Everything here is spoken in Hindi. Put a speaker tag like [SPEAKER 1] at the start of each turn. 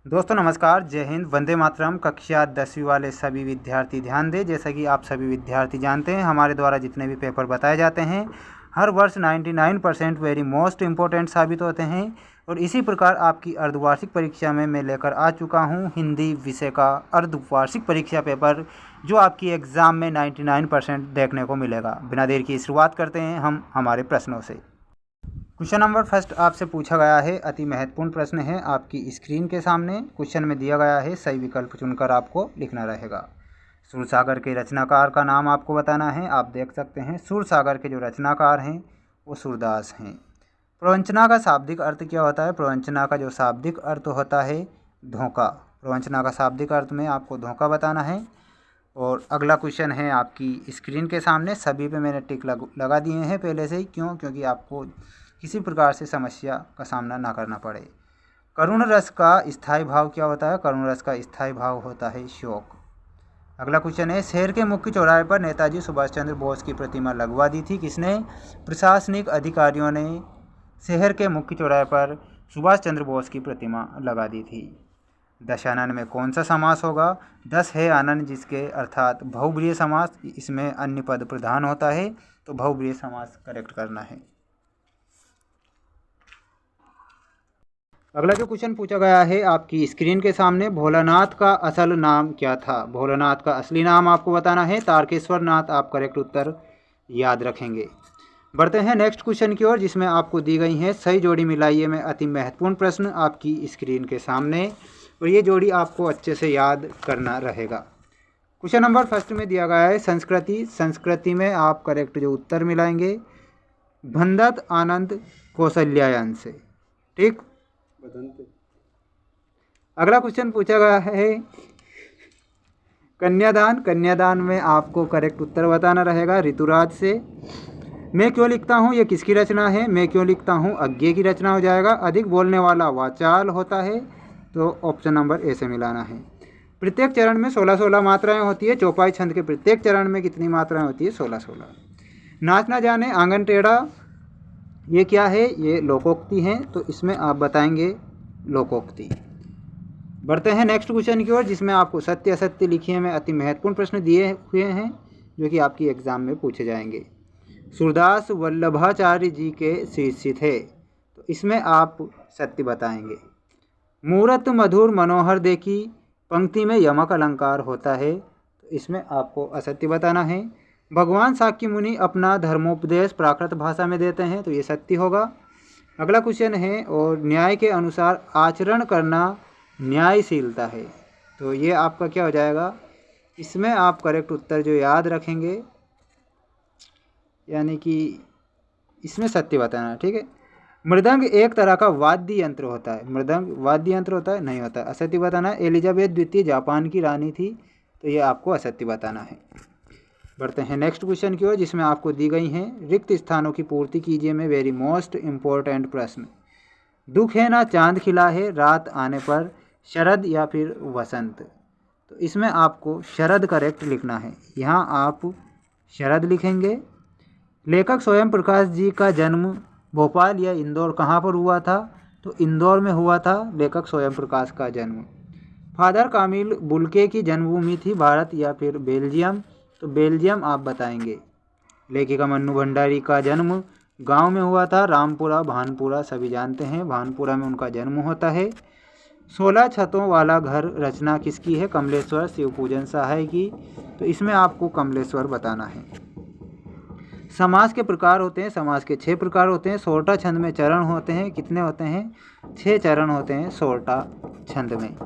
[SPEAKER 1] दोस्तों नमस्कार, जय हिंद, वंदे मातरम। कक्षा 10वीं वाले सभी विद्यार्थी ध्यान दें। जैसा कि आप सभी विद्यार्थी जानते हैं, हमारे द्वारा जितने भी पेपर बताए जाते हैं हर वर्ष 99% वेरी मोस्ट इम्पोर्टेंट साबित होते हैं। और इसी प्रकार आपकी अर्धवार्षिक परीक्षा में मैं लेकर आ चुका हूं हिंदी विषय का अर्धवार्षिक परीक्षा पेपर, जो आपकी एग्ज़ाम में 99% देखने को मिलेगा। बिना देर की शुरुआत करते हैं हम हमारे प्रश्नों से। क्वेश्चन नंबर फर्स्ट आपसे पूछा गया है, अति महत्वपूर्ण प्रश्न है आपकी स्क्रीन के सामने। क्वेश्चन में दिया गया है, सही विकल्प चुनकर आपको लिखना रहेगा। सूरसागर के रचनाकार का नाम आपको बताना है। आप देख सकते हैं सूरसागर के जो रचनाकार हैं वो सूरदास हैं। प्रवंचना का शाब्दिक अर्थ क्या होता है? प्रवंचना का जो शाब्दिक अर्थ होता है धोखा। प्रवंचना का शाब्दिक अर्थ में आपको धोखा बताना है। और अगला क्वेश्चन है आपकी स्क्रीन के सामने। सभी पे मैंने टिक लगा दिए हैं पहले से ही। क्यों? क्योंकि आपको किसी प्रकार से समस्या का सामना ना करना पड़े। करुण रस का स्थायी भाव क्या होता है? करुण रस का स्थायी भाव होता है शोक। अगला क्वेश्चन है, शहर के मुख्य चौराहे पर नेताजी सुभाष चंद्र बोस की प्रतिमा लगवा दी थी किसने? प्रशासनिक अधिकारियों ने शहर के मुख्य चौराहे पर सुभाष चंद्र बोस की प्रतिमा लगा दी थी। दशानन में कौन सा समास होगा? दस है आनंद जिसके अर्थात बहुब्रीहि समास। इसमें अन्य पद प्रधान होता है, तो बहुब्रीहि समास करेक्ट करना है। अगला जो क्वेश्चन पूछा गया है आपकी स्क्रीन के सामने, भोलानाथ का असल नाम क्या था? भोलानाथ का असली नाम आपको बताना है। तारकेश्वर नाथ आप करेक्ट उत्तर याद रखेंगे। बढ़ते हैं नेक्स्ट क्वेश्चन की ओर, जिसमें आपको दी गई है सही जोड़ी मिलाइए में अति महत्वपूर्ण प्रश्न आपकी स्क्रीन के सामने। और ये जोड़ी आपको अच्छे से याद करना रहेगा। क्वेश्चन नंबर फर्स्ट में दिया गया है संस्कृति। संस्कृति में आप करेक्ट जो उत्तर मिलाएंगे भंदत आनंद कौशल्यायन से। ठीक। अगला क्वेश्चन पूछा गया है कन्यादान। कन्यादान में आपको करेक्ट उत्तर बताना रहेगा ऋतुराज से। मैं क्यों लिखता हूँ ये किसकी रचना है? मैं क्यों लिखता हूँ अज्ञे की रचना हो जाएगा। अधिक बोलने वाला वाचाल होता है, तो ऑप्शन नंबर ए से मिलाना है। प्रत्येक चरण में 16-16 मात्राएं होती है। चौपाई छंद के प्रत्येक चरण में कितनी मात्राएं होती है? 16-16। नाच ना जाने आंगन टेढ़ा, ये क्या है? ये लोकोक्ति है, तो इसमें आप बताएंगे लोकोक्ति। बढ़ते हैं नेक्स्ट क्वेश्चन की ओर, जिसमें आपको सत्य असत्य लिखिए में अति महत्वपूर्ण प्रश्न दिए हुए हैं, जो कि आपकी एग्जाम में पूछे जाएंगे। सूरदास वल्लभाचार्य जी के शिष्य थे, तो इसमें आप सत्य बताएंगे। मूरत मधुर मनोहर देखी पंक्ति में यमक अलंकार होता है, तो इसमें आपको असत्य बताना है। भगवान साक्य मुनि अपना धर्मोपदेश प्राकृत भाषा में देते हैं, तो ये सत्य होगा। अगला क्वेश्चन है, और न्याय के अनुसार आचरण करना न्यायशीलता है, तो ये आपका क्या हो जाएगा? इसमें आप करेक्ट उत्तर जो याद रखेंगे, यानी कि इसमें सत्य बताना। ठीक है। मृदंग एक तरह का वाद्य यंत्र होता है। मृदंग वाद्य यंत्र होता है? नहीं होता है, असत्य बताना है। एलिजाबेथ द्वितीय जापान की रानी थी, तो ये आपको असत्य बताना है। बढ़ते हैं नेक्स्ट क्वेश्चन की ओर, जिसमें आपको दी गई हैं रिक्त स्थानों की पूर्ति कीजिए में वेरी मोस्ट इम्पोर्टेंट प्रश्न। दुख है ना चांद खिला है रात आने पर, शरद या फिर वसंत, तो इसमें आपको शरद करेक्ट लिखना है। यहाँ आप शरद लिखेंगे। लेखक स्वयं प्रकाश जी का जन्म भोपाल या इंदौर कहाँ पर हुआ था? तो इंदौर में हुआ था लेखक स्वयं प्रकाश का जन्म। फादर कामिल बुल्के की जन्मभूमि थी भारत या फिर बेल्जियम, तो बेल्जियम आप बताएंगे। लेखिका मन्नू भंडारी का जन्म गांव में हुआ था, रामपुरा भानपुरा सभी जानते हैं, भानपुरा में उनका जन्म होता है। 16 छतों वाला घर रचना किसकी है? कमलेश्वर शिवपूजन सहाय की, तो इसमें आपको कमलेश्वर बताना है। समास के प्रकार होते हैं, समास के 6 प्रकार होते हैं। सोरठा छंद में चरण होते हैं, कितने होते हैं? 6 चरण होते हैं सोरठा छंद में।